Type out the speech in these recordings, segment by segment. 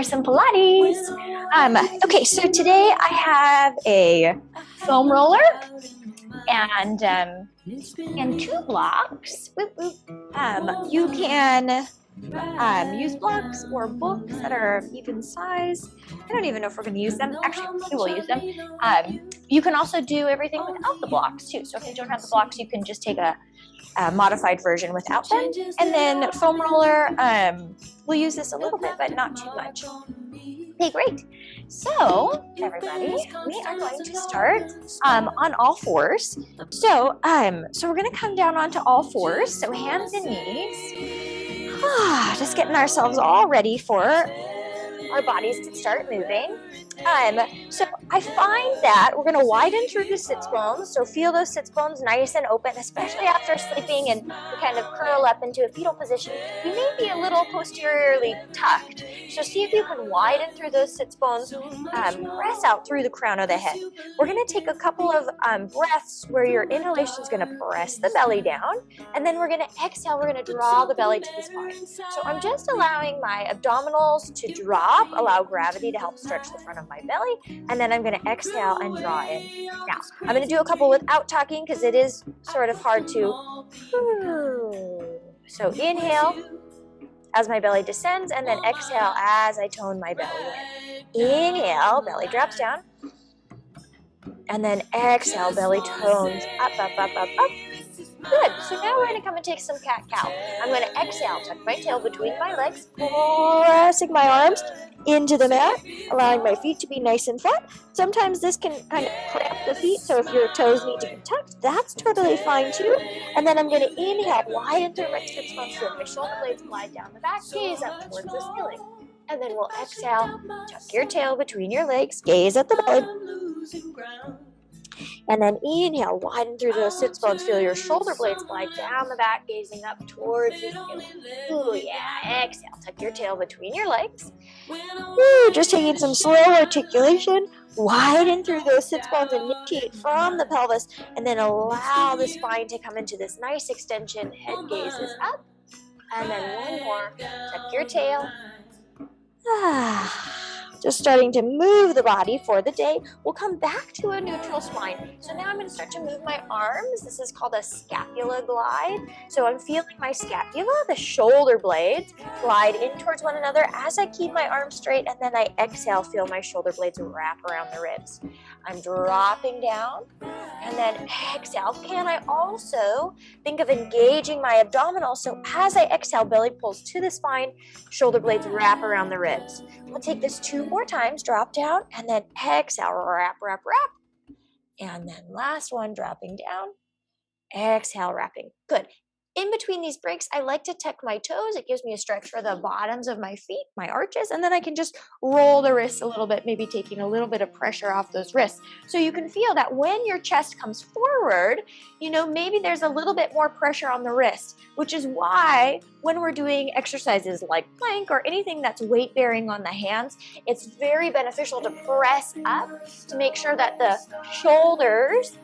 some Pilates. Okay, so today I have a foam roller and 2 blocks. You can use blocks or books that are even size. I don't even know if we're going to use them. Actually, we will use them. You can also do everything without the blocks too. So if you don't have the blocks, you can just take a modified version without them. And then foam roller, we'll use this a little bit, but not too much. Okay, great. So everybody, we are going to start on all fours. So we're going to come down onto all fours. So hands and knees. Just getting ourselves all ready for our bodies to start moving. So I find that we're going to widen through the sits bones. So feel those sits bones nice and open, especially after sleeping and kind of curl up into a fetal position. You may be a little posteriorly tucked. So see if you can widen through those sits bones, press out through the crown of the head. We're going to take a couple of breaths where your inhalation is going to press the belly down. And then we're going to exhale. We're going to draw the belly to the spine. So I'm just allowing my abdominals to drop, allow gravity to help stretch the front of my belly, and then I'm going to exhale and draw in. Now, I'm going to do a couple without tucking because it is sort of hard to. So inhale as my belly descends, and then exhale as I tone my belly in. Inhale, belly drops down, and then exhale, belly tones up, up, up, up, up. Good. So now we're going to come and take some cat-cow. I'm going to exhale, tuck my tail between my legs, pressing my arms into the mat, allowing my feet to be nice and flat. Sometimes this can kind of cramp the feet, so if your toes need to be tucked, that's totally fine too. And then I'm going to inhale, widen through my sits bones, feel my shoulder blades glide down the back, gaze up towards the ceiling. And then we'll exhale, tuck your tail between your legs, gaze at the belly. And then inhale, widen through those sits bones, feel your shoulder blades glide down the back, gazing up towards the ceiling. Ooh, yeah, exhale, tuck your tail between your legs. Ooh, just taking some slow articulation, widen through those sits bones, initiate from the pelvis, and then allow the spine to come into this nice extension, head gazes up. And then one more, tuck your tail. Just starting to move the body for the day. We'll come back to a neutral spine. So now I'm going to start to move my arms. This is called a scapula glide. So I'm feeling my scapula, the shoulder blades, glide in towards one another as I keep my arms straight, and then I exhale, feel my shoulder blades wrap around the ribs. I'm dropping down, and then exhale. Can I also think of engaging my abdominals? So as I exhale, belly pulls to the spine, shoulder blades wrap around the ribs. We'll take this 2 more times, drop down, and then exhale, wrap, wrap, wrap. And then last one, dropping down, exhale, wrapping. Good. In between these breaks, I like to tuck my toes. It gives me a stretch for the bottoms of my feet, my arches, and then I can just roll the wrists a little bit, maybe taking a little bit of pressure off those wrists. So you can feel that when your chest comes forward, maybe there's a little bit more pressure on the wrist, which is why when we're doing exercises like plank or anything that's weight bearing on the hands, it's very beneficial to press up to make sure that the shoulders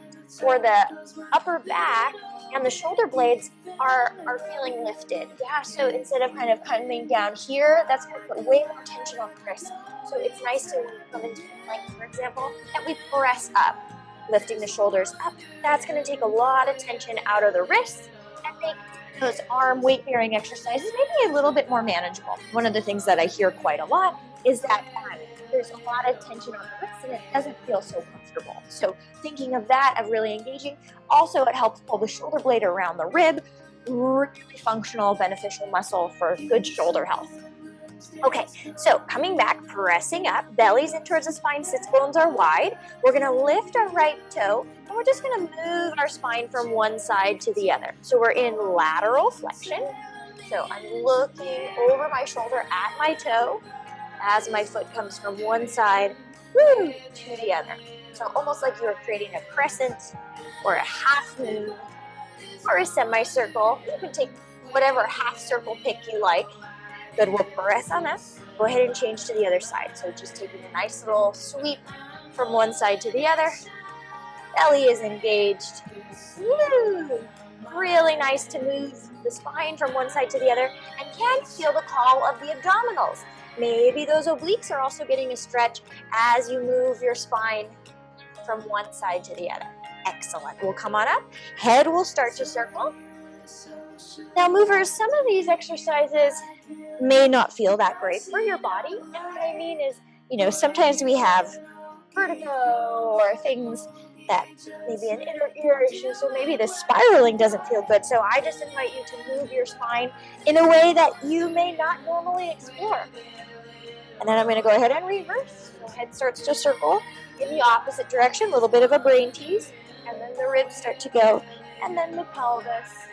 or the upper back and the shoulder blades are feeling lifted. Yeah, so instead of kind of coming down here, that's going to put way more tension on the wrist. So it's nice to come into plank, for example, that we press up, lifting the shoulders up. That's going to take a lot of tension out of the wrists and make those arm weight-bearing exercises maybe a little bit more manageable. One of the things that I hear quite a lot is that there's a lot of tension on the wrist and it doesn't feel so comfortable. So thinking of that, of really engaging, also it helps pull the shoulder blade around the rib, really functional, beneficial muscle for good shoulder health. Okay, so coming back, pressing up, belly's in towards the spine, sits bones are wide. We're going to lift our right toe, and we're just going to move our spine from one side to the other. So we're in lateral flexion. So I'm looking over my shoulder at my toe as my foot comes from one side to the other. So almost like you're creating a crescent or a half moon or a semicircle. You can take whatever half circle pick you like. Good, we'll press on up. Go ahead and change to the other side. So just taking a nice little sweep from one side to the other. Belly is engaged. Woo! Really nice to move the spine from one side to the other. And can you feel the call of the abdominals? Maybe those obliques are also getting a stretch as you move your spine from one side to the other. Excellent. We'll come on up. Head will start to circle. Now, movers, some of these exercises may not feel that great for your body. And what I mean is, sometimes we have vertigo or things that maybe an inner ear issue, so maybe the spiraling doesn't feel good. So I just invite you to move your spine in a way that you may not normally explore. And then I'm going to go ahead and reverse. So head starts to circle in the opposite direction, a little bit of a brain tease, and then the ribs start to go, and then the pelvis,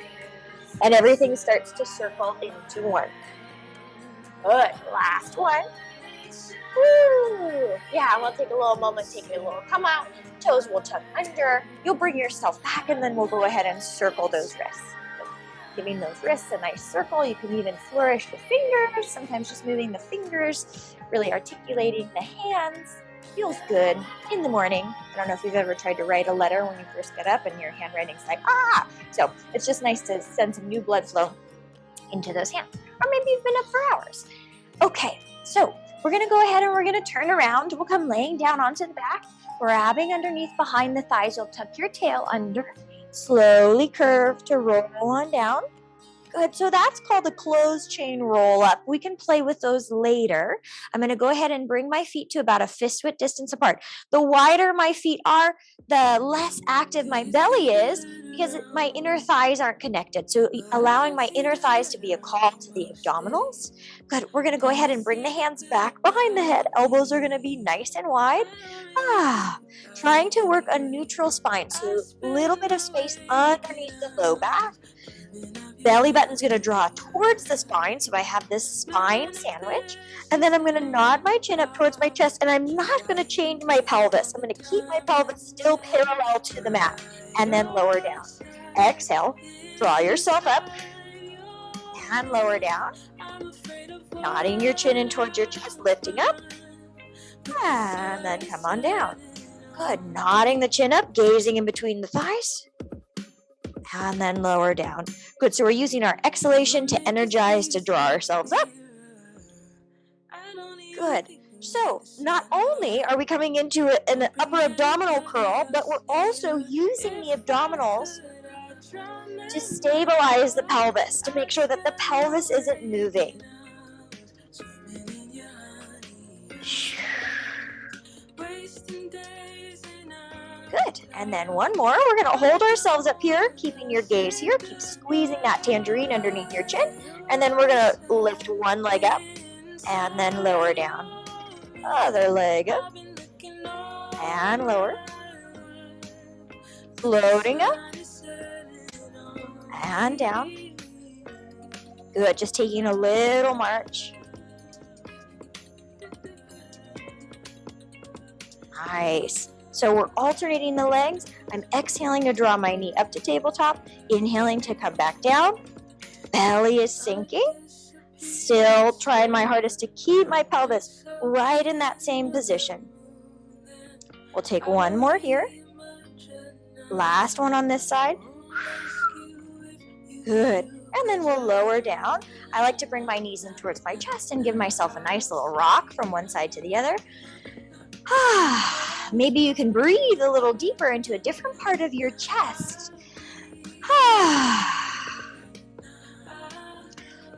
and everything starts to circle into one. Good. Last one. Woo. Yeah, we'll take a little moment, take a little come out. Toes will tuck under. You'll bring yourself back, and then we'll go ahead and circle those wrists. So giving those wrists a nice circle. You can even flourish the fingers, sometimes just moving the fingers, really articulating the hands. Feels good in the morning. I don't know if you've ever tried to write a letter when you first get up and your handwriting's like, ah! So it's just nice to send some new blood flow into those hands. Or maybe you've been up for hours. Okay, so we're going to go ahead and we're going to turn around. We'll come laying down onto the back, grabbing underneath behind the thighs. You'll tuck your tail under, slowly curve to roll on down. Good, so that's called a closed chain roll up. We can play with those later. I'm going to go ahead and bring my feet to about a fist width distance apart. The wider my feet are, the less active my belly is because my inner thighs aren't connected. So allowing my inner thighs to be a call to the abdominals. Good, we're going to go ahead and bring the hands back behind the head. Elbows are going to be nice and wide. Trying to work a neutral spine. So a little bit of space underneath the low back. Belly button's going to draw towards the spine, so I have this spine sandwich, and then I'm going to nod my chin up towards my chest, and I'm not going to change my pelvis. I'm going to keep my pelvis still parallel to the mat, and then lower down. Exhale, draw yourself up, and lower down, nodding your chin in towards your chest, lifting up, and then come on down. Good, nodding the chin up, gazing in between the thighs, and then lower down. Good, so we're using our exhalation to energize, to draw ourselves up. Good. So not only are we coming into an upper abdominal curl, but we're also using the abdominals to stabilize the pelvis, to make sure that the pelvis isn't moving. Good. And then one more. We're going to hold ourselves up here, keeping your gaze here. Keep squeezing that tangerine underneath your chin. And then we're going to lift one leg up and then lower down. Other leg up and lower. Floating up and down. Good. Just taking a little march. Nice. So we're alternating the legs. I'm exhaling to draw my knee up to tabletop, inhaling to come back down. Belly is sinking. Still trying my hardest to keep my pelvis right in that same position. We'll take one more here. Last one on this side. Good. And then we'll lower down. I like to bring my knees in towards my chest and give myself a nice little rock from one side to the other. Maybe you can breathe a little deeper into a different part of your chest.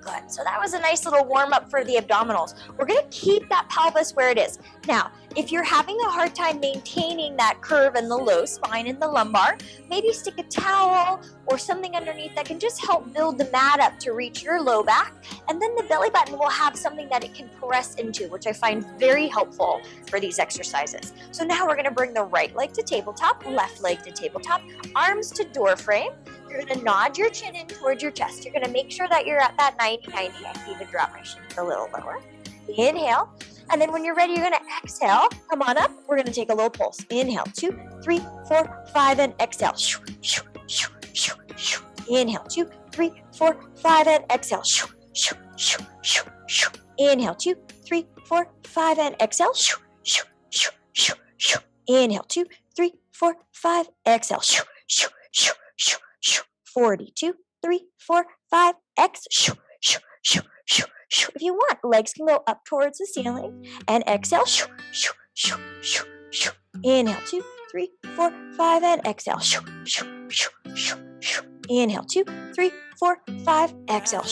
Good. So that was a nice little warm up for the abdominals. We're going to keep that pelvis where it is. Now, if you're having a hard time maintaining that curve in the low spine and the lumbar, maybe stick a towel or something underneath that can just help build the mat up to reach your low back. And then the belly button will have something that it can press into, which I find very helpful for these exercises. So now we're going to bring the right leg to tabletop, left leg to tabletop, arms to door frame. You're going to nod your chin in towards your chest. You're going to make sure that you're at that 90-90. I can even drop my chin a little lower. Inhale. And then when you're ready, you're going to exhale. Come on up. We're going to take a little pulse. Inhale. 2, 3, 4, 5, and exhale. Inhale. 2, 3, 4, 5, and exhale. Inhale. 2, 3, 4, 5, and exhale. Inhale. 2, 3, 4, 5, exhale. 42, 3, 4, 5, exhale. If you want, legs can go up towards the ceiling. And exhale. Inhale, 2, 3, 4, 5, and exhale. Inhale, 2, 3, 4, 5, exhale.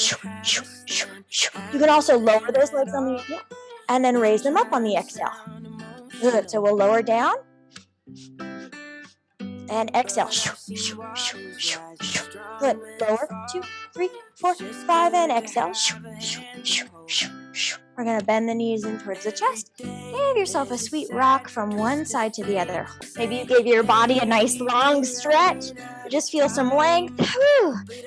You can also lower those legs on the inhale and then raise them up on the exhale. Good. So we'll lower down and exhale. Good. Lower, 2, 3, 4, 5, and exhale. We're going to bend the knees in towards the chest. Give yourself a sweet rock from one side to the other. Maybe you gave your body a nice long stretch. Just feel some length.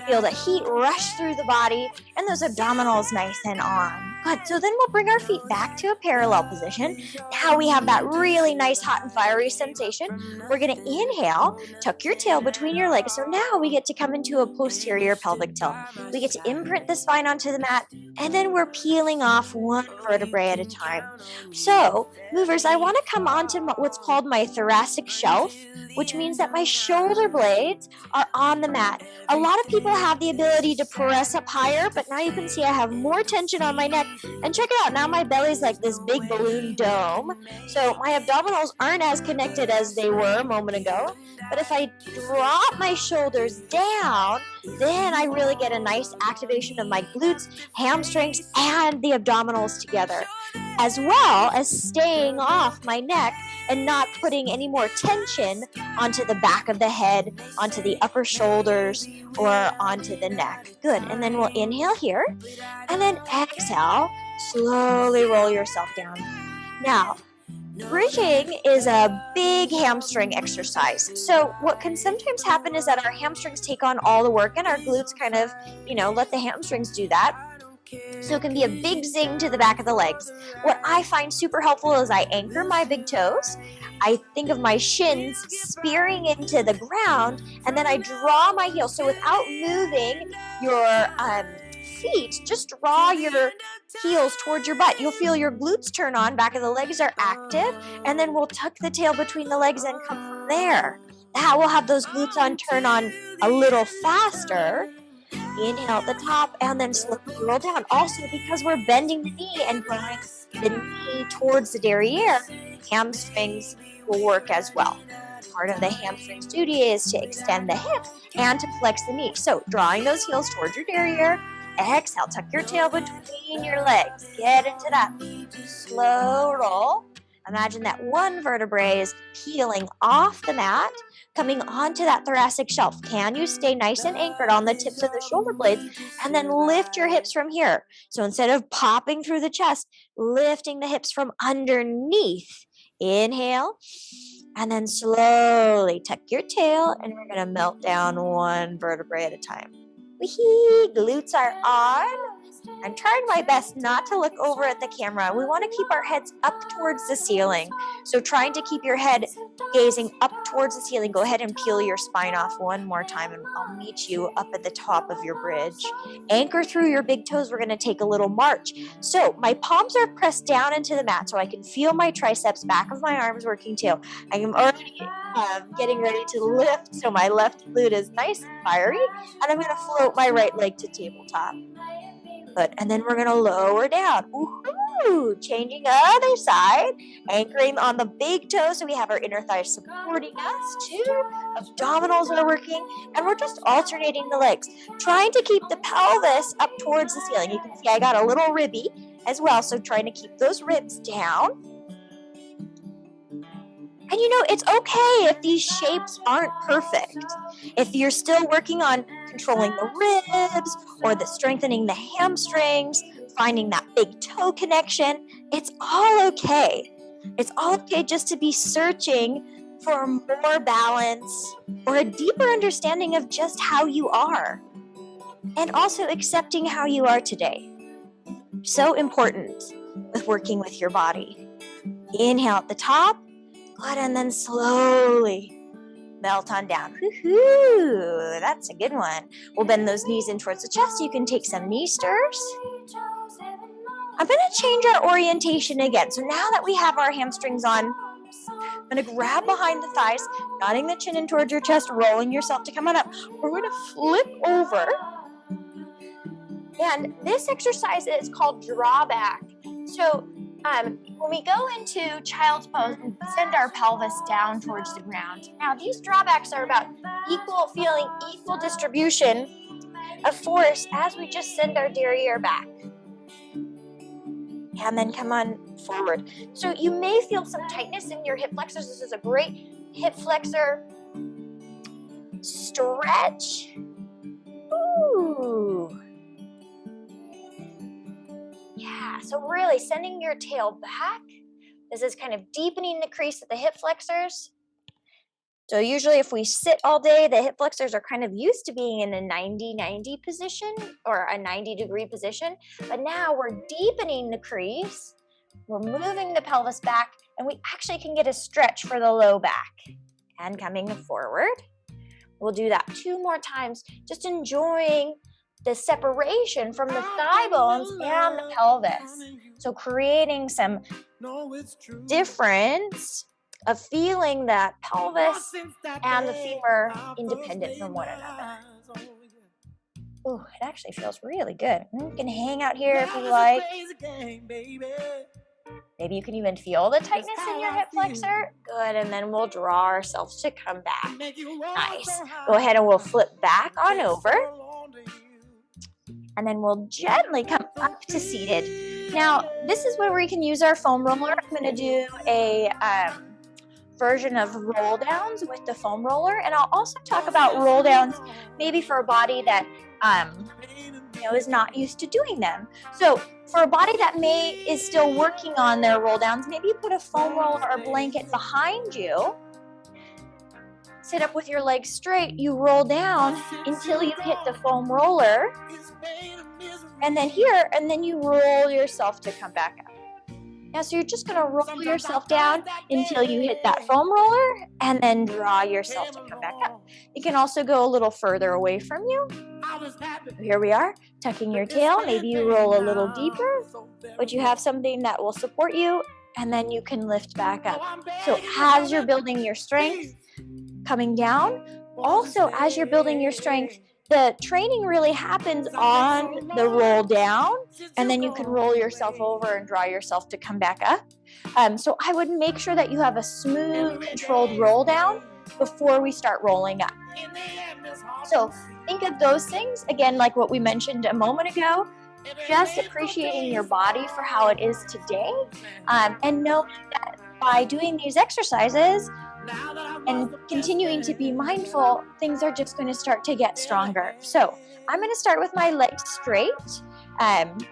Feel the heat rush through the body and those abdominals nice and on. Good. So then we'll bring our feet back to a parallel position. Now we have that really nice hot and fiery sensation. We're going to inhale, tuck your tail between your legs. So now we get to come into a posterior pelvic tilt. We get to imprint the spine onto the mat, and then we're peeling off one vertebrae at a time. So, movers, I want to come onto what's called my thoracic shelf, which means that my shoulder blades are on the mat. A lot of people have the ability to press up higher, but now you can see I have more tension on my neck. And check it out, now my belly's like this big balloon dome. So my abdominals aren't as connected as they were a moment ago. But if I drop my shoulders down, then I really get a nice activation of my glutes, hamstrings, and the abdominals together, as well as staying off my neck and not putting any more tension onto the back of the head, onto the upper shoulders, or onto the neck. Good. And then we'll inhale here, and then exhale. Slowly roll yourself down. Now, bridging is a big hamstring exercise. So what can sometimes happen is that our hamstrings take on all the work and our glutes kind of, let the hamstrings do that. So it can be a big zing to the back of the legs. What I find super helpful is I anchor my big toes. I think of my shins spearing into the ground, and then I draw my heels. So without moving your feet, just draw your heels towards your butt. You'll feel your glutes turn on, back of the legs are active, and then we'll tuck the tail between the legs and come from there. Now we'll have those glutes turn on a little faster. Inhale at the top and then slowly roll down. Also, because we're bending the knee and drawing the knee towards the derriere, hamstrings will work as well. Part of the hamstring's duty is to extend the hip and to flex the knee. So drawing those heels towards your derriere. Exhale, tuck your tail between your legs. Get into that slow roll. Imagine that one vertebrae is peeling off the mat, coming onto that thoracic shelf. Can you stay nice and anchored on the tips of the shoulder blades and then lift your hips from here? So instead of popping through the chest, lifting the hips from underneath. Inhale, and then slowly tuck your tail, and we're going to melt down one vertebrae at a time. Wee-hee, glutes are on. I'm trying my best not to look over at the camera. We want to keep our heads up towards the ceiling. So trying to keep your head gazing up towards the ceiling. Go ahead and peel your spine off one more time, and I'll meet you up at the top of your bridge. Anchor through your big toes. We're going to take a little march. So my palms are pressed down into the mat so I can feel my triceps, back of my arms working too. I am already getting ready to lift, so my left glute is nice and fiery, and I'm going to float my right leg to tabletop. Good. And then we're going to lower down. Woohoo! Changing other side. Anchoring on the big toe so we have our inner thighs supporting us too. Abdominals are working. And we're just alternating the legs. Trying to keep the pelvis up towards the ceiling. You can see I got a little ribby as well. So trying to keep those ribs down. And it's okay if these shapes aren't perfect. If you're still working on controlling the ribs or the strengthening the hamstrings, finding that big toe connection, it's all okay. It's all okay just to be searching for more balance or a deeper understanding of just how you are. And also accepting how you are today. So important with working with your body. Inhale at the top. Good, and then slowly melt on down. Woohoo! That's a good one. We'll bend those knees in towards the chest. You can take some knee stirs. I'm going to change our orientation again. So now that we have our hamstrings on, I'm going to grab behind the thighs, nodding the chin in towards your chest, rolling yourself to come on up. We're going to flip over. And this exercise is called drawback. So when we go into child's pose, we send our pelvis down towards the ground. Now these drawbacks are about feeling equal distribution of force as we just send our derriere back. And then come on forward. So you may feel some tightness in your hip flexors. This is a great hip flexor stretch. Ooh. Yeah, so really sending your tail back. This is kind of deepening the crease of the hip flexors. So usually if we sit all day, the hip flexors are kind of used to being in a 90-90 position or a 90-degree position. But now we're deepening the crease. We're moving the pelvis back, and we actually can get a stretch for the low back. And coming forward. We'll do that 2 more times, just enjoying the separation from the thigh bones and the pelvis. So creating some difference of feeling that pelvis and the femur independent from one another. Ooh, it actually feels really good. You can hang out here if you like. Maybe you can even feel the tightness in your hip flexor. Good, and then we'll draw ourselves to come back. Nice. Go ahead and we'll flip back on over. And then we'll gently come up to seated. Now, this is where we can use our foam roller. I'm going to do a version of roll downs with the foam roller, and I'll also talk about roll downs maybe for a body that is not used to doing them. So for a body that is still working on their roll downs, maybe you put a foam roller or blanket behind you. Sit up with your legs straight. You roll down until you hit the foam roller, and then you roll yourself to come back up. Now, so you're just going to roll yourself down until you hit that foam roller, and then draw yourself to come back up. You can also go a little further away from you. Here we are, tucking your tail. Maybe you roll a little deeper, but you have something that will support you, and then you can lift back up. So as you're building your strength, coming down, also as you're building your strength, the training really happens on the roll down, and then you can roll yourself over and draw yourself to come back up. So I would make sure that you have a smooth, controlled roll down before we start rolling up. So think of those things, again, like what we mentioned a moment ago, just appreciating your body for how it is today, and know that by doing these exercises and continuing to be mindful, things are just going to start to get stronger. So I'm going to start with my legs straight, and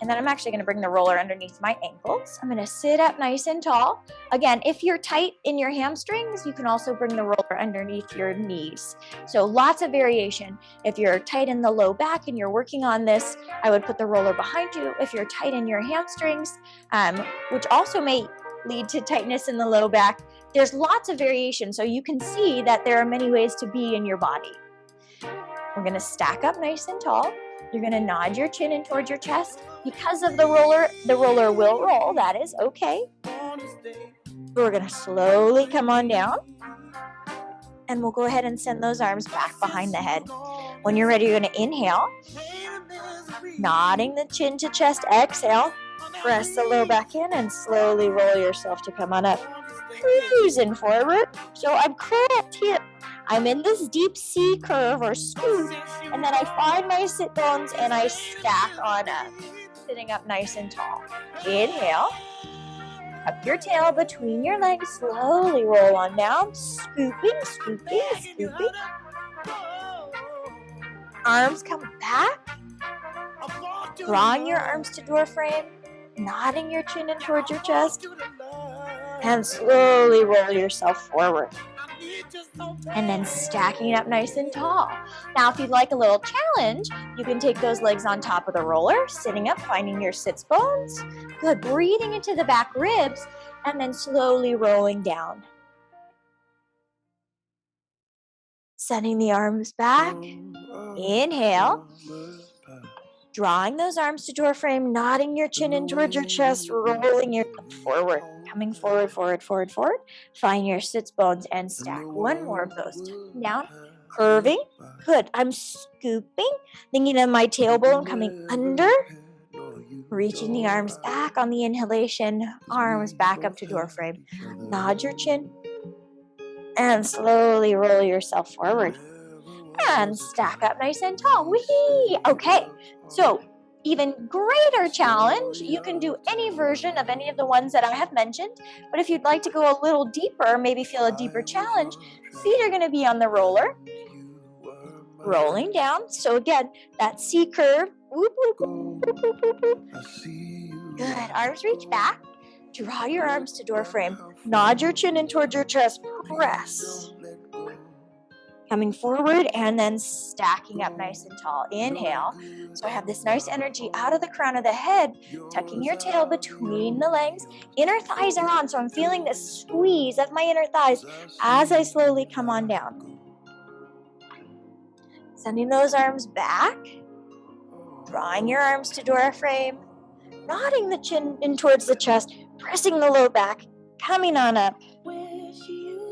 then I'm actually going to bring the roller underneath my ankles. I'm going to sit up nice and tall. Again, if you're tight in your hamstrings, you can also bring the roller underneath your knees. So lots of variation. If you're tight in the low back and you're working on this, I would put the roller behind you. If you're tight in your hamstrings, which also may lead to tightness in the low back, there's lots of variation. So you can see that there are many ways to be in your body. We're going to stack up nice and tall. You're going to nod your chin in towards your chest. Because of the roller will roll. That is okay. We're going to slowly come on down. And we'll go ahead and send those arms back behind the head. When you're ready, you're going to inhale. Nodding the chin to chest. Exhale. Press the low back in and slowly roll yourself to come on up. Cruising forward. So I'm curled here. I'm in this deep C curve or scoop, and then I find my sit bones and I stack on up, sitting up nice and tall. Inhale. Up your tail between your legs. Slowly roll on down. Scooping, scooping, scooping. Arms come back. Drawing your arms to door frame. Nodding your chin in towards your chest. And slowly roll yourself forward. And then stacking up nice and tall. Now, if you'd like a little challenge, you can take those legs on top of the roller, sitting up, finding your sits bones. Good, breathing into the back ribs, and then slowly rolling down. Sending the arms back. Inhale. Drawing those arms to door frame, nodding your chin in towards your chest, rolling your forward. Coming forward, forward, forward, forward. Find your sits bones and stack. One more of those. Down. curving. Good. I'm scooping, thinking of my tailbone coming under, reaching the arms back on the inhalation, arms back up to door frame. Nod your chin and slowly roll yourself forward. And stack up nice and tall. Whee! Okay, so even greater challenge, you can do any version of any of the ones that I have mentioned, but if you'd like to go a little deeper, maybe feel a deeper challenge, feet are going to be on the roller, rolling down. So again, that C curve. Whoop, whoop, whoop, whoop, whoop, whoop. Good. Arms reach back. Draw your arms to door frame. Nod your chin in towards your chest. Press. Coming forward and then stacking up nice and tall. Inhale. So I have this nice energy out of the crown of the head, tucking your tail between the legs. Inner thighs are on, so I'm feeling this squeeze of my inner thighs as I slowly come on down. Sending those arms back. Drawing your arms to door frame. Nodding the chin in towards the chest, pressing the low back, coming on up.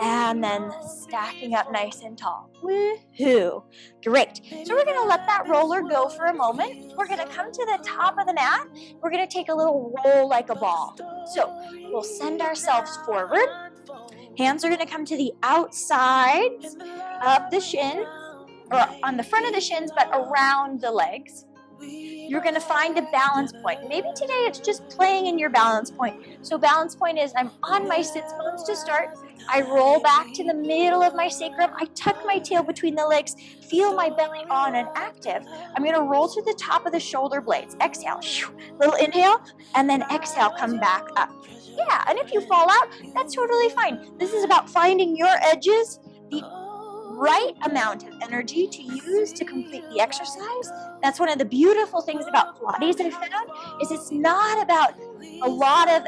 And then stacking up nice and tall. Woohoo! Great. So we're going to let that roller go for a moment. We're going to come to the top of the mat. We're going to take a little roll like a ball. So we'll send ourselves forward. Hands are going to come to the outsides of the shin, or on the front of the shins, but around the legs. You're going to find a balance point. Maybe today it's just playing in your balance point. So balance point is I'm on my sits bones to start. I roll back to the middle of my sacrum. I tuck my tail between the legs. Feel my belly on and active. I'm going to roll to the top of the shoulder blades. Exhale. Little inhale. And then exhale. Come back up. Yeah. And if you fall out, that's totally fine. This is about finding your edges, the right amount of energy to use to complete the exercise. That's one of the beautiful things about Pilates I found, is it's not about a lot of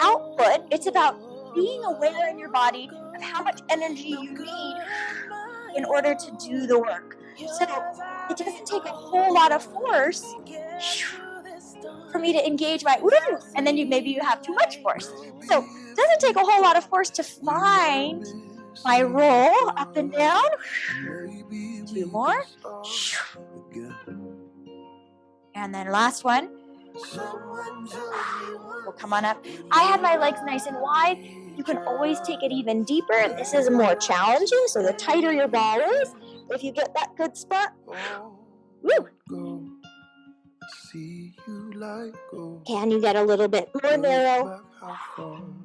output. It's about being aware in your body of how much energy you need in order to do the work. So it doesn't take a whole lot of force for me to engage my woo, and then maybe you have too much force. So it doesn't take a whole lot of force to find my roll up and down. 2 more. And then last one. We'll come on up. I have my legs nice and wide. You can always take it even deeper. This is more challenging, so the tighter your ball is, if you get that good spot, woo. Can you get a little bit more narrow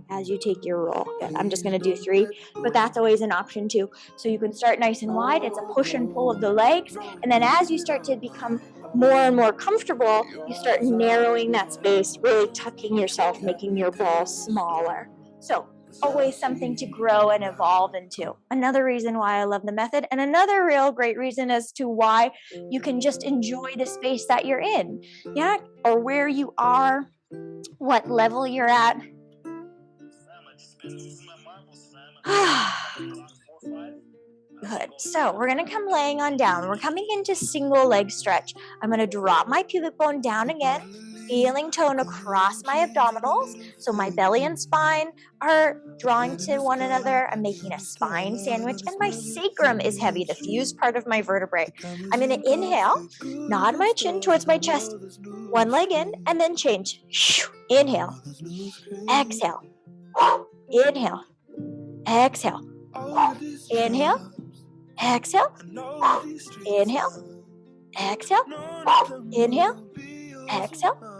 as you take your roll? Good. I'm just going to do 3, but that's always an option too. So you can start nice and wide. It's a push and pull of the legs. And then as you start to become more and more comfortable, you start narrowing that space, really tucking yourself, making your ball smaller. So always something to grow and evolve into. Another reason why I love the method, and another real great reason as to why you can just enjoy the space that you're in, yeah, or where you are, what level you're at. Good. So we're going to come laying on down. We're coming into single leg stretch. I'm going to drop my pubic bone down again, feeling tone across my abdominals. So my belly and spine are drawing to one another. I'm making a spine sandwich, and my sacrum is heavy, the fused part of my vertebrae. I'm going to inhale, nod my chin towards my chest, one leg in, and then change. Inhale, exhale, inhale, exhale, inhale, exhale, inhale, exhale, inhale, exhale.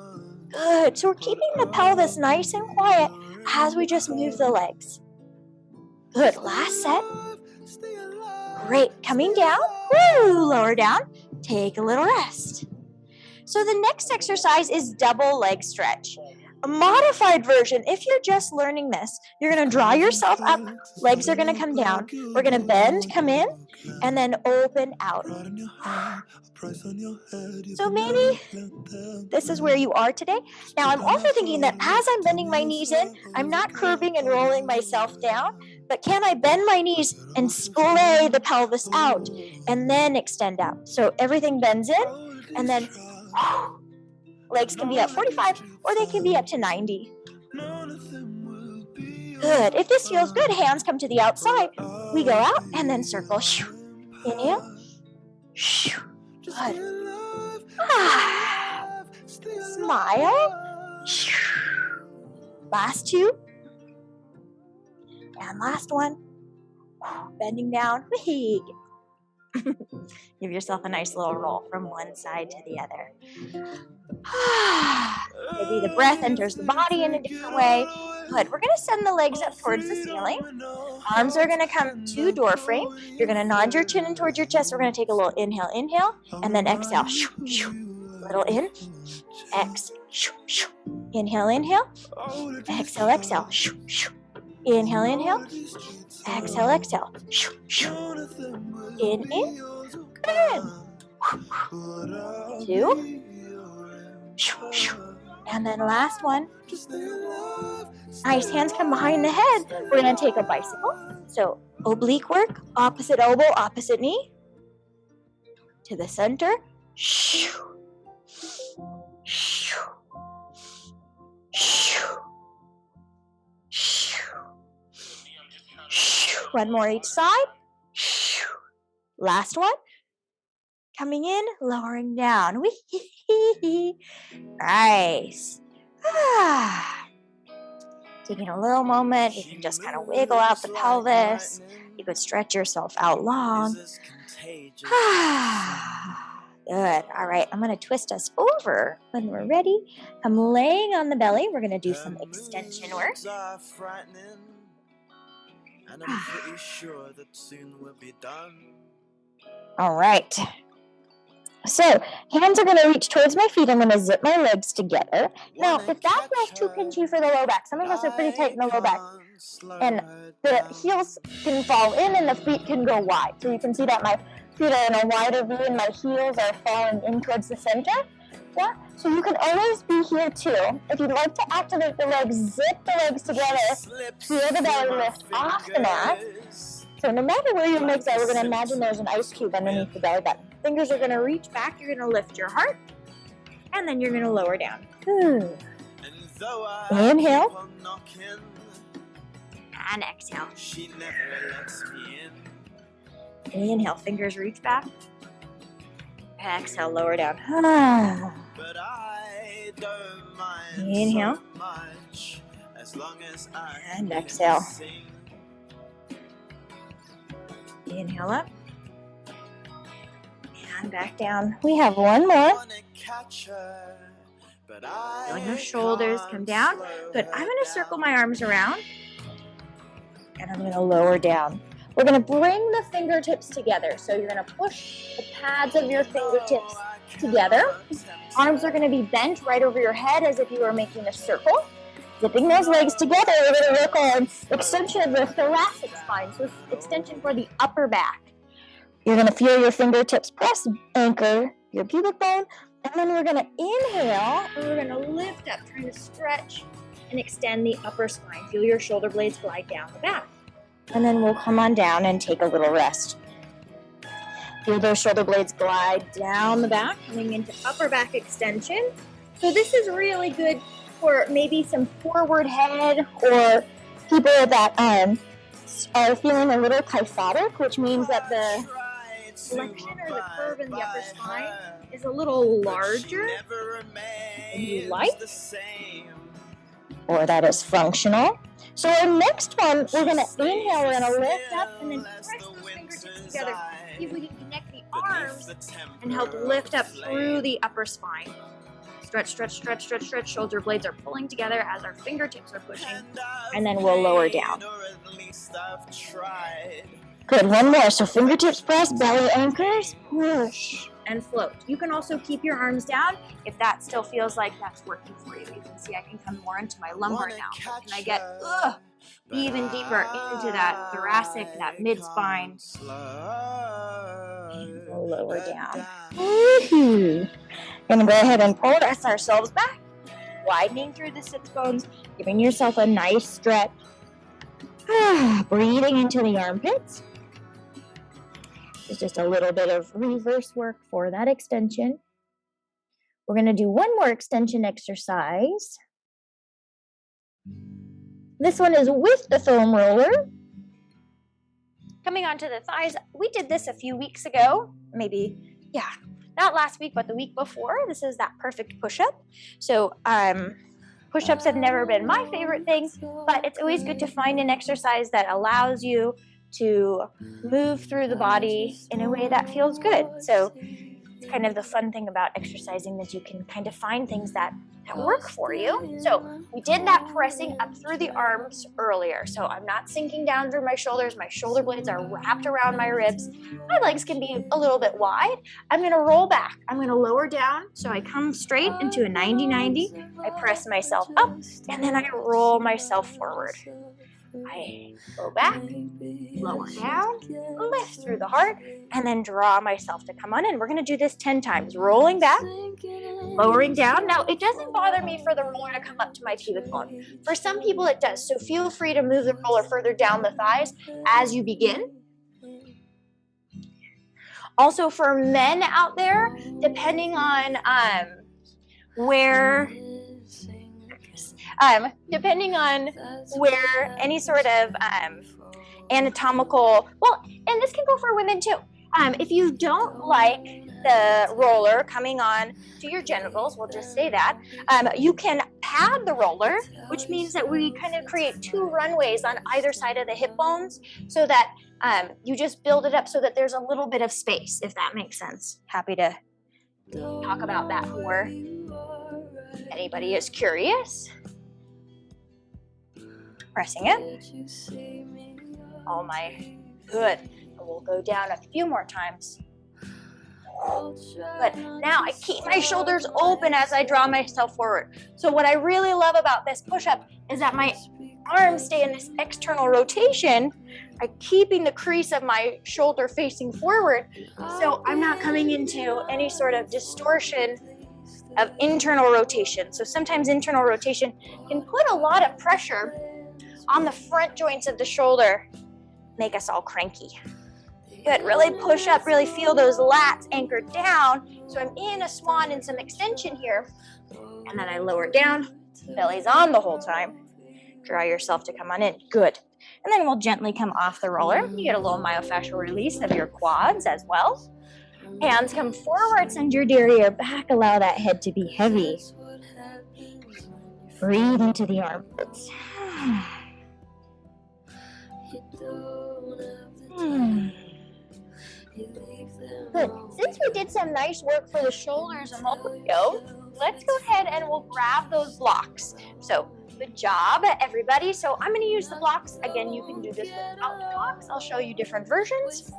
Good. So we're keeping the pelvis nice and quiet as we just move the legs. Good. Last set. Great. Coming down. Woo. Lower down. Take a little rest. So the next exercise is double leg stretch. A modified version, if you're just learning this, you're going to draw yourself up, legs are going to come down, we're going to bend, come in, and then open out. So maybe this is where you are today. Now I'm also thinking that as I'm bending my knees in, I'm not curving and rolling myself down, but can I bend my knees and splay the pelvis out and then extend out? So everything bends in, and then legs can be up 45 or they can be up to 90. Good. If this feels good, hands come to the outside. We go out and then circle. Inhale. Good. Ah. Smile. Last two. And last one. Bending down. Give yourself a nice little roll from one side to the other. Maybe the breath enters the body in a different way. Good. We're going to send the legs up towards the ceiling. Arms are going to come to door frame. You're going to nod your chin in towards your chest. We're going to take a little inhale, and then exhale. Little in, inhale, exhale, inhale, exhale, in, good. Two, and then last one. Nice, hands come behind the head. We're going to take a bicycle. So oblique work, opposite elbow, opposite knee. To the center. One more each side. Last one. Coming in, lowering down. Nice. Taking a little moment, you can just kind of wiggle out the pelvis. You could stretch yourself out long. Good. All right, I'm going to twist us over when we're ready. Come laying on the belly. We're going to do some extension work. All right. So, hands are going to reach towards my feet. I'm going to zip my legs together. Now, if that feels too pinchy for the low back, some of us are pretty tight in the low back, and the heels can fall in and the feet can go wide. So you can see that my feet are in a wider V and my heels are falling in towards the center. Yeah, so you can always be here too. If you'd like to activate the legs, zip the legs together, feel the belly lift off the mat. So no matter where your legs are, we're going to imagine there's an ice cube underneath the belly button. Fingers are going to reach back, you're going to lift your heart, and then you're going to lower down. Inhale. And exhale. Inhale, fingers reach back. Exhale, lower down. Inhale. And exhale. Inhale up. And back down. We have one more. Feeling your shoulders come down. Good. I'm going to circle my arms around. And I'm going to lower down. We're going to bring the fingertips together. So you're going to push the pads of your fingertips together. Arms are going to be bent right over your head as if you were making a circle. Zipping those legs together, we're going to work on extension of the thoracic spine. So extension for the upper back. You're going to feel your fingertips press, anchor your pubic bone. And then we're going to inhale, and we're going to lift up, trying to stretch and extend the upper spine. Feel your shoulder blades glide down the back. And then we'll come on down and take a little rest. Feel those shoulder blades glide down the back, coming into upper back extension. So this is really good for maybe some forward head or people that are feeling a little kyphotic, which means that the flexion or the curve in the upper spine is a little larger than you like, or that is functional. So our next one, we're going to inhale, we're going to lift up and then press those fingertips together. See if we can connect the arms and help lift up through the upper spine. Stretch, stretch, stretch, stretch, stretch. Shoulder blades are pulling together as our fingertips are pushing. And then we'll lower down. Good, one more. So fingertips press, belly anchors, push, and float. You can also keep your arms down if that still feels like that's working for you. You can see I can come more into my lumbar now. Can I get even deeper into that thoracic, that mid-spine? And we'll lower down. Woohoo! Gonna go ahead and press ourselves back, widening through the sits bones, giving yourself a nice stretch. Breathing into the armpits. It's just a little bit of reverse work for that extension. We're going to do one more extension exercise. This one is with the foam roller. coming onto the thighs. We did this a few weeks ago, maybe, yeah, not last week, but the week before. This is that perfect push-up. So push-ups have never been my favorite thing, but it's always good to find an exercise that allows you to move through the body in a way that feels good. So it's kind of the fun thing about exercising, that you can kind of find things that work for you. So we did that pressing up through the arms earlier. So I'm not sinking down through my shoulders. My shoulder blades are wrapped around my ribs. My legs can be a little bit wide. I'm going to roll back. I'm going to lower down. So I come straight into a 90-90. I press myself up, and then I roll myself forward. I go back, lower down, lift through the heart, and then draw myself to come on in. We're going to do this 10 times. Rolling back, lowering down. Now, it doesn't bother me for the roller to come up to my pubic bone. For some people, it does. So feel free to move the roller further down the thighs as you begin. Also, for men out there, depending on where any sort of anatomical, well, and this can go for women too. If you don't like the roller coming on to your genitals, we'll just say that, you can pad the roller, which means that we kind of create 2 runways on either side of the hip bones, so that you just build it up so that there's a little bit of space, if that makes sense. Happy to talk about that more. Anybody is curious? Pressing it. Oh my, good. And we'll go down a few more times. Good. Now I keep my shoulders open as I draw myself forward. So what I really love about this push-up is that my arms stay in this external rotation. I'm keeping the crease of my shoulder facing forward, so I'm not coming into any sort of distortion of internal rotation. So sometimes internal rotation can put a lot of pressure on the front joints of the shoulder, make us all cranky. Good, really push up, really feel those lats anchored down. So I'm in a swan and some extension here. And then I lower down, belly's on the whole time. Draw yourself to come on in, good. And then we'll gently come off the roller. You get a little myofascial release of your quads as well. Hands come forward, send your derriere back, allow that head to be heavy. Breathe into the armpits. Good. Since we did some nice work for the shoulders a moment ago, let's go ahead and we'll grab those blocks. So good job, everybody. So I'm going to use the blocks. Again, you can do this without the blocks. I'll show you different versions.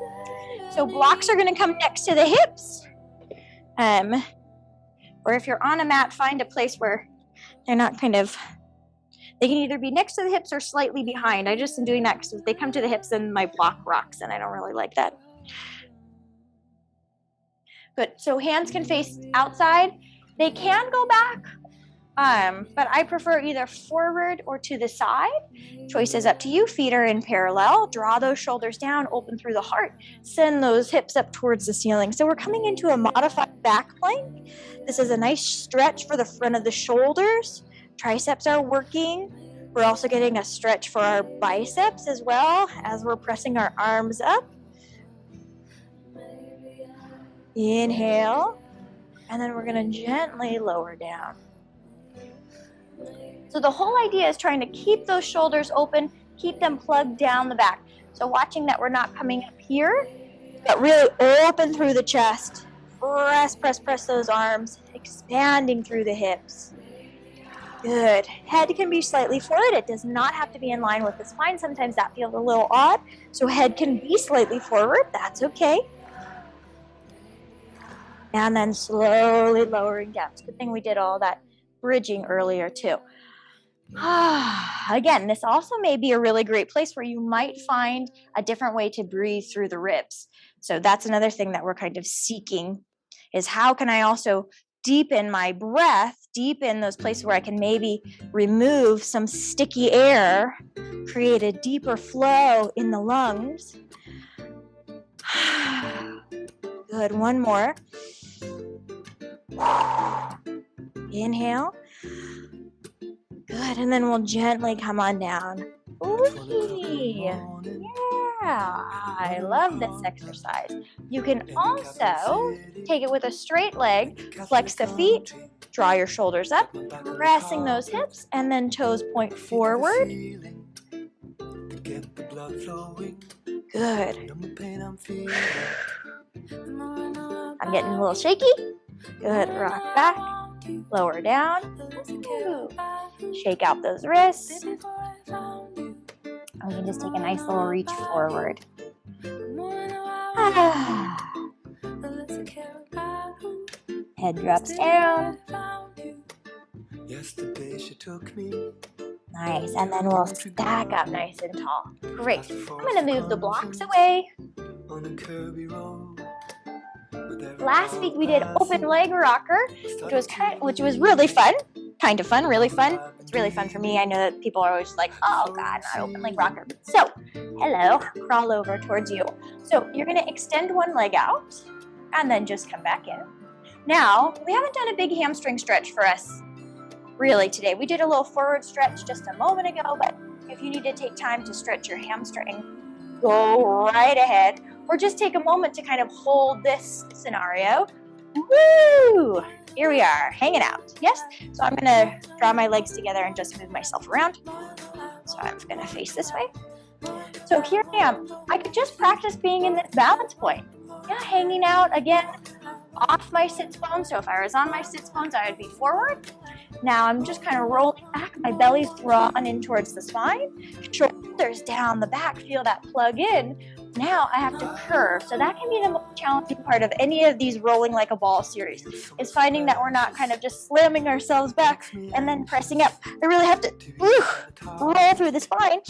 So blocks are going to come next to the hips. Or if you're on a mat, find a place where they're not kind of, they can either be next to the hips or slightly behind. I just am doing that because if they come to the hips, then my block rocks, and I don't really like that. Good. So hands can face outside. They can go back, but I prefer either forward or to the side. Choice is up to you. Feet are in parallel. Draw those shoulders down, open through the heart. Send those hips up towards the ceiling. So we're coming into a modified back plank. This is a nice stretch for the front of the shoulders. Triceps are working. We're also getting a stretch for our biceps as well as we're pressing our arms up. Inhale, and then we're going to gently lower down. So the whole idea is trying to keep those shoulders open, keep them plugged down the back. So watching that we're not coming up here, but really open through the chest. Press, press, press those arms, expanding through the hips. Good. Head can be slightly forward. It does not have to be in line with the spine. Sometimes that feels a little odd. So head can be slightly forward. That's okay. And then slowly lowering down. It's a good thing we did all that bridging earlier too. Again, this also may be a really great place where you might find a different way to breathe through the ribs. So that's another thing that we're kind of seeking, is how can I also deepen my breath, deepen those places where I can maybe remove some sticky air, create a deeper flow in the lungs. Good, one more. Inhale. Good, and then we'll gently come on down. Ooh, yeah. I love this exercise. You can also take it with a straight leg, flex the feet, draw your shoulders up, pressing those hips, and then toes point forward. Good. I'm getting a little shaky. Good, rock back, lower down. Ooh. Shake out those wrists. And we can just take a nice little reach forward. Head drops down. Nice, and then we'll stack up nice and tall. Great. I'm going to move the blocks away. Last week we did open leg rocker, which was really fun. Kind of fun, really fun. It's really fun for me. I know that people are always like, oh God, not open leg rocker. So, hello, crawl over towards you. So you're going to extend one leg out and then just come back in. Now, we haven't done a big hamstring stretch for us really today. We did a little forward stretch just a moment ago, but if you need to take time to stretch your hamstring, go right ahead. Or just take a moment to kind of hold this scenario. Woo! Here we are, hanging out. Yes? So I'm gonna draw my legs together and just move myself around. So I'm gonna face this way. So here I am. I could just practice being in this balance point. Yeah, hanging out again off my sits bones. So if I was on my sits bones, I would be forward. Now I'm just kind of rolling back. My belly's drawn in towards the spine. Shoulders down the back. Feel that plug in. Now I have to curve. So that can be the most challenging part of any of these rolling like a ball series, is finding that we're not kind of just slamming ourselves back and then pressing up. I really have to roll through the spine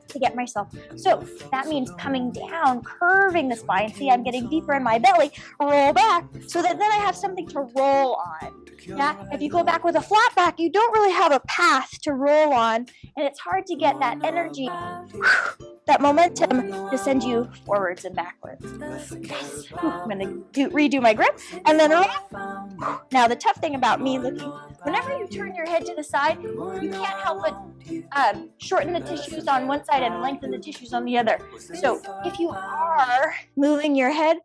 to get myself. So that means coming down, curving the spine. See, I'm getting deeper in my belly. Roll back so that then I have something to roll on. Yeah, if you go back with a flat back, you don't really have a path to roll on, and it's hard to get that energy, that momentum to send you forwards and backwards. Yes. I'm going to redo my grip, and then roll. Now, the tough thing about me looking, whenever you turn your head to the side, you can't help but shorten the tissues on one side and lengthen the tissues on the other. So if you are moving your head,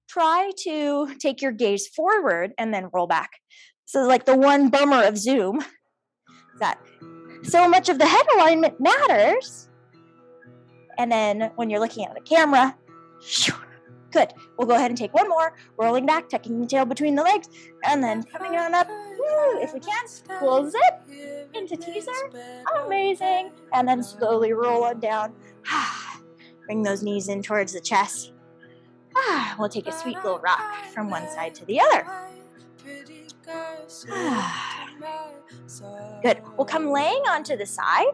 try to take your gaze forward and then roll back. So like the one bummer of Zoom is that so much of the head alignment matters. And then when you're looking at the camera, good. We'll go ahead and take one more, rolling back, tucking the tail between the legs, and then coming on up. Woo, if we can, we'll zip into teaser. Amazing. And then slowly roll on down. Bring those knees in towards the chest. We'll take a sweet little rock from one side to the other. Good. We'll come laying onto the side.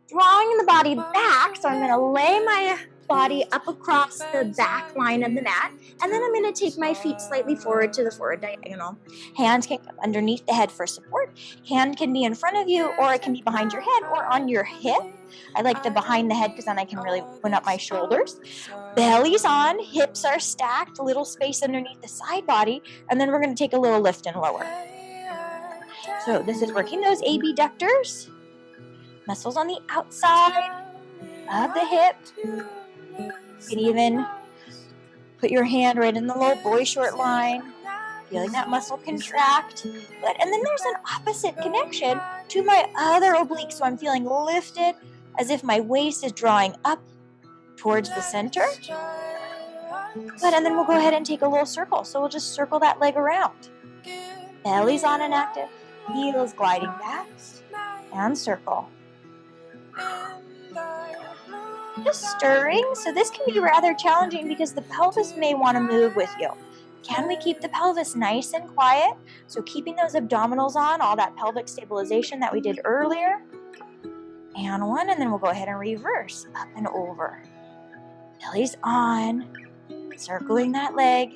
Drawing the body back. So I'm going to lay my body up across the back line of the mat. And then I'm going to take my feet slightly forward to the forward diagonal. Hands can come underneath the head for support. Hand can be in front of you, or it can be behind your head or on your hip. I like the behind the head because then I can really open up my shoulders. Belly's on, hips are stacked, a little space underneath the side body, and then we're going to take a little lift and lower. So this is working those abductors, muscles on the outside of the hip. You can even put your hand right in the little boy short line, feeling that muscle contract. Good. And then there's an opposite connection to my other oblique, so I'm feeling lifted as if my waist is drawing up towards the center. Good, and then we'll go ahead and take a little circle. So we'll just circle that leg around. Belly's on and active, heels gliding back, and circle. Just stirring. So this can be rather challenging because the pelvis may want to move with you. Can we keep the pelvis nice and quiet? So keeping those abdominals on, all that pelvic stabilization that we did earlier. And one, and then we'll go ahead and reverse, up and over. Belly's on, circling that leg.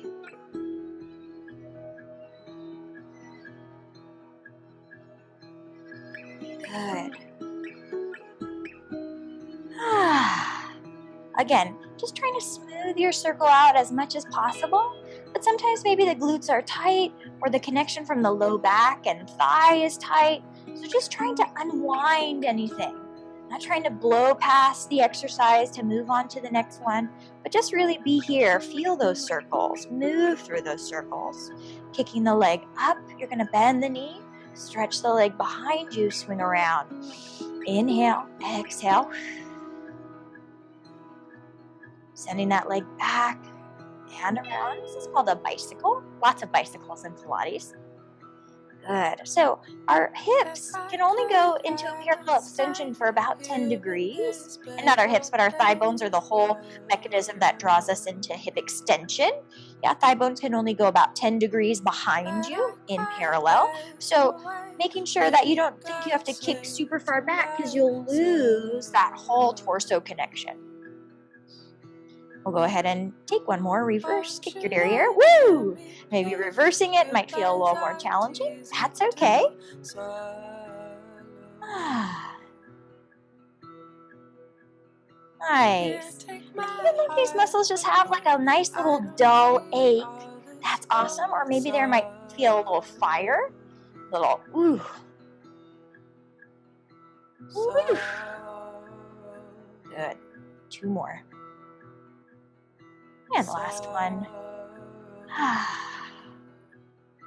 Good. Again, just trying to smooth your circle out as much as possible, but sometimes maybe the glutes are tight or the connection from the low back and thigh is tight. So just trying to unwind anything. Not trying to blow past the exercise to move on to the next one, but just really be here. Feel those circles. Move through those circles. Kicking the leg up. You're going to bend the knee. Stretch the leg behind you. Swing around. Inhale. Exhale. Sending that leg back and around. This is called a bicycle. Lots of bicycles in Pilates. Good. So our hips can only go into a parallel extension for about 10 degrees. And not our hips, but our thigh bones are the whole mechanism that draws us into hip extension. Yeah, thigh bones can only go about 10 degrees behind you in parallel. So making sure that you don't think you have to kick super far back because you'll lose that whole torso connection. We'll go ahead and take one more. Reverse, kick your derriere. Woo! Maybe reversing it might feel a little more challenging. That's okay. Nice. Even if these muscles just have like a nice little dull ache, that's awesome. Or maybe there might feel a little fire. A little, ooh. Ooh. Good. 2 more. And last one.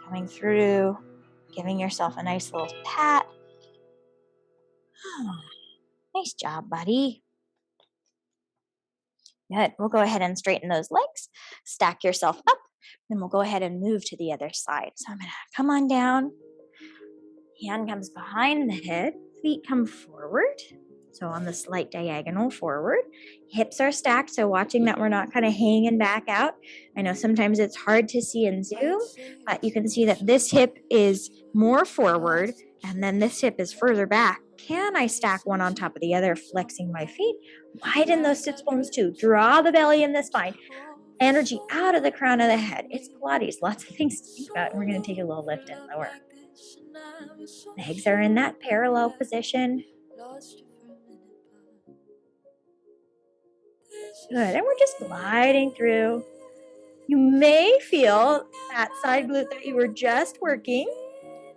Coming through, giving yourself a nice little pat. Nice job, buddy. Good. We'll go ahead and straighten those legs. Stack yourself up. Then we'll go ahead and move to the other side. So I'm going to come on down. Hand comes behind the head. Feet come forward. So on the slight diagonal forward. Hips are stacked, so watching that we're not kind of hanging back out. I know sometimes it's hard to see in Zoom, but you can see that this hip is more forward, and then this hip is further back. Can I stack one on top of the other, flexing my feet? Widen those sits bones too. Draw the belly in the spine. Energy out of the crown of the head. It's Pilates. Lots of things to think about, and we're going to take a little lift and lower. Legs are in that parallel position. Good, and we're just gliding through. You may feel that side glute that you were just working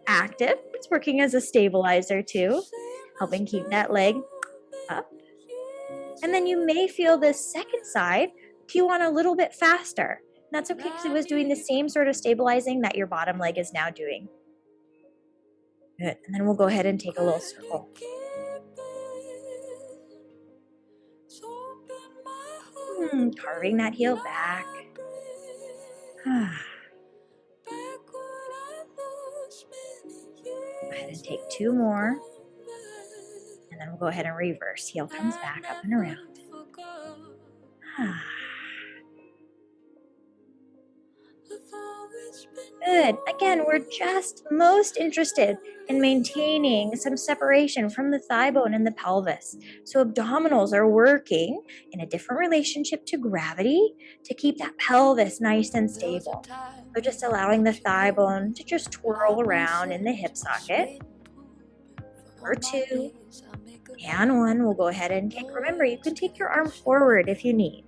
active. It's working as a stabilizer too, helping keep that leg up. And then you may feel this second side cue on a little bit faster. And that's okay because it was doing the same sort of stabilizing that your bottom leg is now doing. Good, and then we'll go ahead and take a little circle. Carving that heel back. Go ahead and take 2 more. And then we'll go ahead and reverse. Heel comes back up and around. Good. Again, we're just most interested in maintaining some separation from the thigh bone and the pelvis. So abdominals are working in a different relationship to gravity to keep that pelvis nice and stable. So just allowing the thigh bone to just twirl around in the hip socket. For 2 and 1, we'll go ahead and kick. Remember, you can take your arm forward if you need.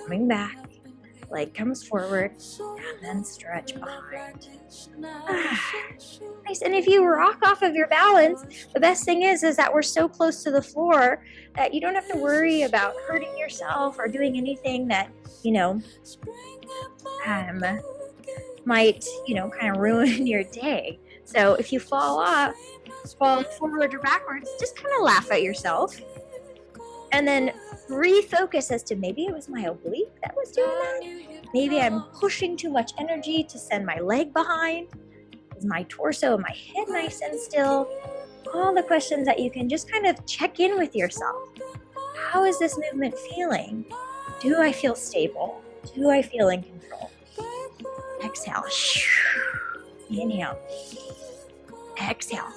Coming back. Leg comes forward and then stretch behind. Nice. And if you rock off of your balance, the best thing is that we're so close to the floor that you don't have to worry about hurting yourself or doing anything that, might, kind of ruin your day. So if you fall forward or backwards, just kind of laugh at yourself. And then refocus as to maybe it was my oblique that was doing that. Maybe I'm pushing too much energy to send my leg behind. Is my torso and my head nice and still? All the questions that you can just kind of check in with yourself. How is this movement feeling? Do I feel stable? Do I feel in control? Exhale. Inhale. Exhale.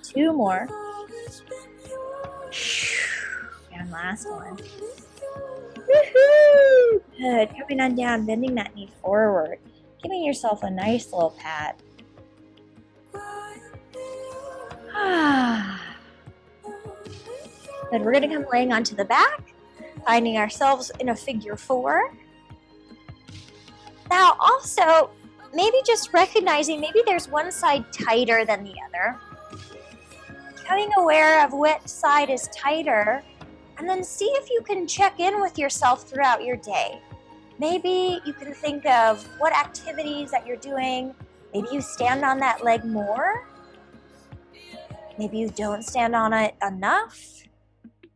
2 more. And last one. Woohoo! Good. Coming on down, bending that knee forward. Giving yourself a nice little pat. Then we're going to come laying onto the back, finding ourselves in a figure 4. Now also, maybe just recognizing maybe there's one side tighter than the other. Becoming aware of which side is tighter, and then see if you can check in with yourself throughout your day. Maybe you can think of what activities that you're doing. Maybe you stand on that leg more. Maybe you don't stand on it enough.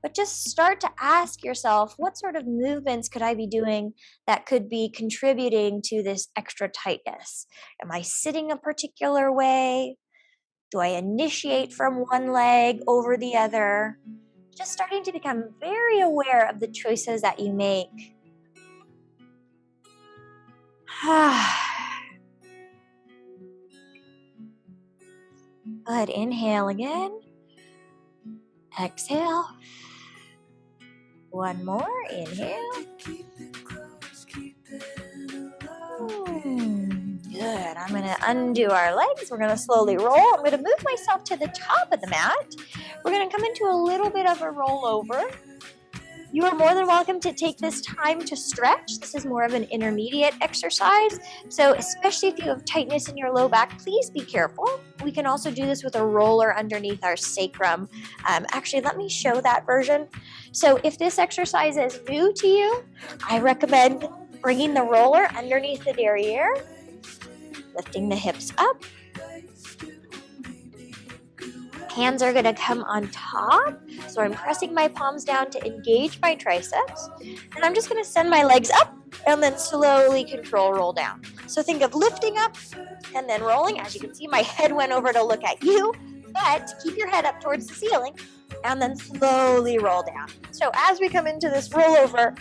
But just start to ask yourself, what sort of movements could I be doing that could be contributing to this extra tightness? Am I sitting a particular way? Do I initiate from one leg over the other? Just starting to become very aware of the choices that you make. Good. Inhale again. Exhale. One more. Inhale. Good. I'm going to undo our legs. We're going to slowly roll. I'm going to move myself to the top of the mat. We're going to come into a little bit of a rollover. You are more than welcome to take this time to stretch. This is more of an intermediate exercise. So especially if you have tightness in your low back, please be careful. We can also do this with a roller underneath our sacrum. Actually, let me show that version. So if this exercise is new to you, I recommend bringing the roller underneath the derriere, lifting the hips up. Hands are going to come on top. So I'm pressing my palms down to engage my triceps. And I'm just going to send my legs up and then slowly control roll down. So think of lifting up and then rolling. As you can see, my head went over to look at you. But keep your head up towards the ceiling and then slowly roll down. So as we come into this rollover,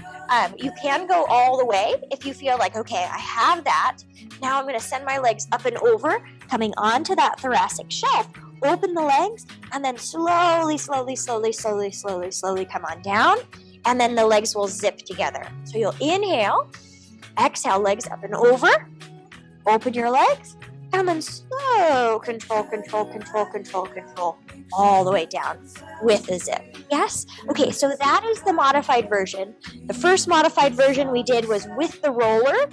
you can go all the way if you feel like, okay, I have that. Now I'm going to send my legs up and over, coming onto that thoracic shelf. Open the legs and then slowly come on down, and then the legs will zip together. So you'll inhale, exhale, legs up and over, open your legs, and then slow control all the way down with a zip. Yes? Okay, so that is the modified version. The first modified version we did was with the roller,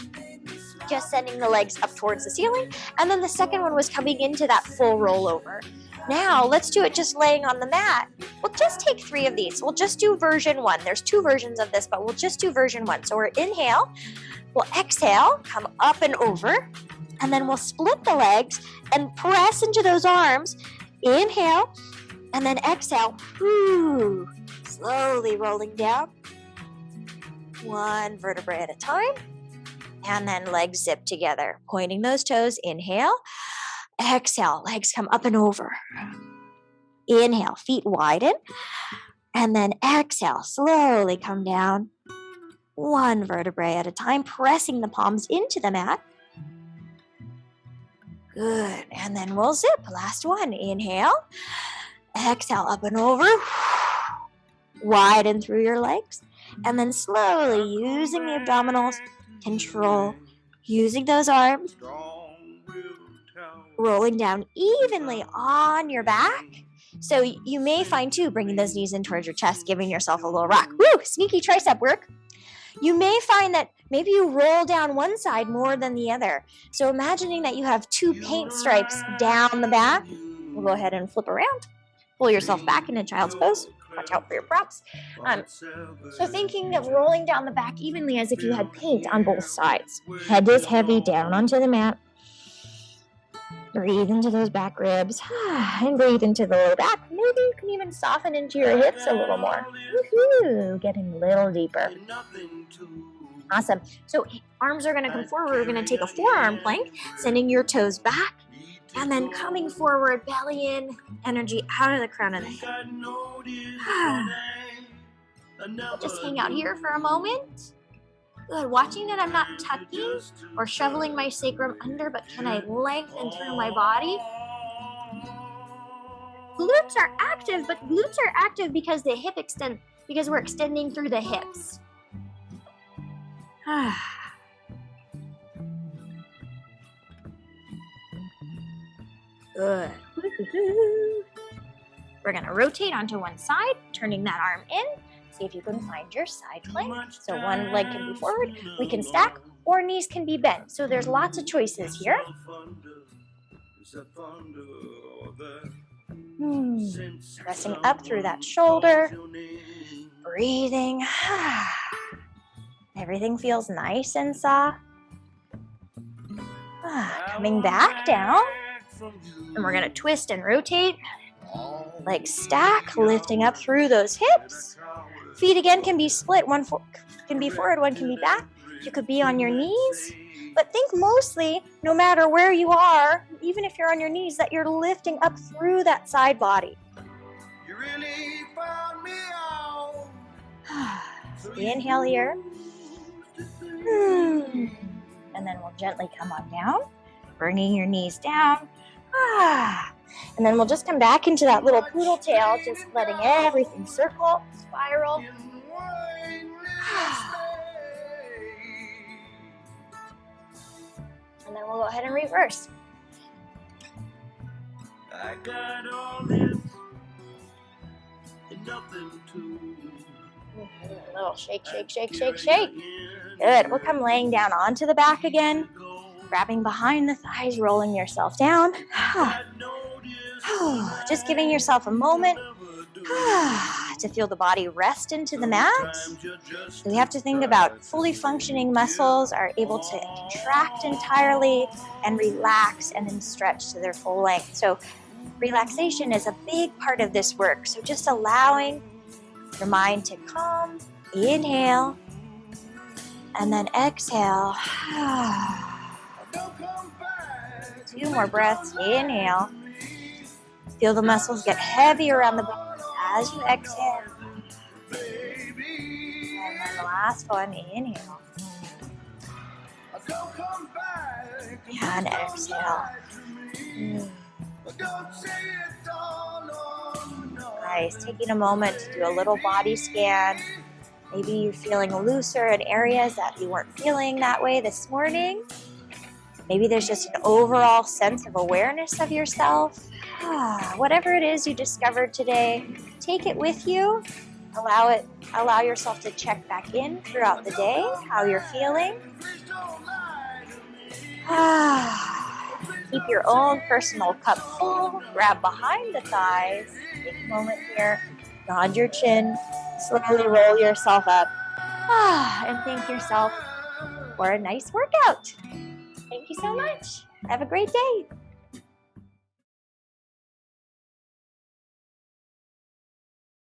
just sending the legs up towards the ceiling. And then the second one was coming into that full rollover. Now, let's do it just laying on the mat. We'll just take 3 of these. We'll just do version 1. There's 2 versions of this, but we'll just do version 1. So we're inhale, we'll exhale, come up and over, and then we'll split the legs and press into those arms. Inhale, and then exhale. Slowly rolling down. 1 vertebrae at a time. And then legs zip together, pointing those toes. Inhale, exhale, legs come up and over. Inhale, feet widen. And then exhale, slowly come down. 1 vertebrae at a time, pressing the palms into the mat. Good. And then we'll zip. Last one. Inhale, exhale, up and over. Widen through your legs. And then slowly, using the abdominals, control, using those arms, rolling down evenly on your back. So you may find too, bringing those knees in towards your chest, giving yourself a little rock. Woo, sneaky tricep work. You may find that maybe you roll down one side more than the other. So imagining that you have 2 paint stripes down the back. We'll go ahead and flip around. Pull yourself back into child's pose. Watch out for your props. So thinking of rolling down the back evenly as if you had paint on both sides. Head is heavy down onto the mat. Breathe into those back ribs and breathe into the low back. Maybe you can even soften into your hips a little more. Woohoo! Getting a little deeper. Awesome. So arms are going to come forward. We're going to take a forearm plank, sending your toes back. And then coming forward, belly in, energy out of the crown of the head. We'll just hang out here for a moment. Good. Watching that I'm not tucking or shoveling my sacrum under, but can I lengthen through my body? Glutes are active, but glutes are active because the hip extend, because we're extending through the hips. Good. We're going to rotate onto one side, turning that arm in. See if you can find your side plank. So one leg can be forward. We can stack, or knees can be bent. So there's lots of choices here. Pressing up through that shoulder, breathing. Everything feels nice and soft. Coming back down, and we're gonna twist and rotate. Legs stack, lifting up through those hips. Feet again can be split, one can be forward, one can be back. You could be on your knees, but think mostly, no matter where you are, even if you're on your knees, that you're lifting up through that side body. You really found me out. Inhale here. And then we'll gently come on down, bringing your knees down. And then we'll just come back into that little poodle tail, just letting everything circle, spiral. And then we'll go ahead and reverse. I got all this and nothing to. A little shake, shake, shake, shake, shake. Good. We'll come laying down onto the back again, grabbing behind the thighs, rolling yourself down. Just giving yourself a moment to feel the body rest into the mat. So we have to think about fully functioning muscles are able to contract entirely and relax and then stretch to their full length. So relaxation is a big part of this work. So just allowing your mind to calm, inhale, and then exhale. 2 more breaths, inhale. Feel the muscles get heavy around the body as you exhale. And then the last one, inhale. And exhale. Nice. Taking a moment to do a little body scan. Maybe you're feeling looser in areas that you weren't feeling that way this morning. Maybe there's just an overall sense of awareness of yourself. Whatever it is you discovered today, take it with you. Allow yourself to check back in throughout the day, how you're feeling. Keep your own personal cup full. Grab behind the thighs. Take a moment here. Nod your chin. Slowly roll yourself up. And thank yourself for a nice workout. Thank you so much. Have a great day.